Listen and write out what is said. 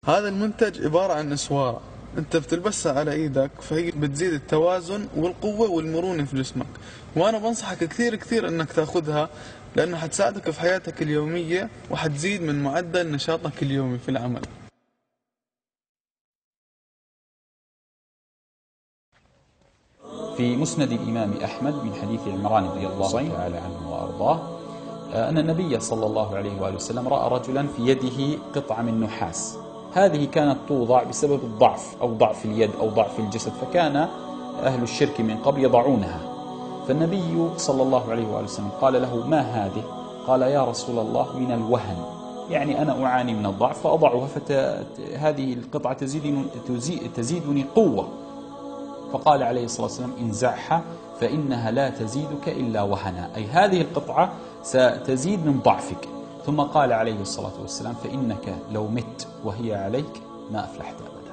هذا المنتج عبارة عن اسوارة انت بتلبسها على ايدك، فهي بتزيد التوازن والقوة والمرونة في جسمك. وانا بنصحك كثير كثير انك تاخذها، لانه حتساعدك في حياتك اليومية وحتزيد من معدل نشاطك اليومي في العمل. في مسند الإمام أحمد من حديث عمران رضي الله تعالى عنه وأرضاه أن النبي صلى الله عليه وآله وسلم رأى رجلا في يده قطعة من نحاس، هذه كانت توضع بسبب الضعف أو ضعف اليد أو ضعف الجسد، فكان أهل الشرك من قبل يضعونها. فالنبي صلى الله عليه وآله وسلم قال له: ما هذه؟ قال: يا رسول الله، من الوهن، يعني أنا أعاني من الضعف فأضعها، هذه القطعة تزيدني قوة. فقال عليه الصلاة والسلام: انزعها فإنها لا تزيدك إلا وهنا، أي هذه القطعة ستزيد من ضعفك. ثم قال عليه الصلاة والسلام: فإنك لو مت وهي عليك ما أفلحت أبدا.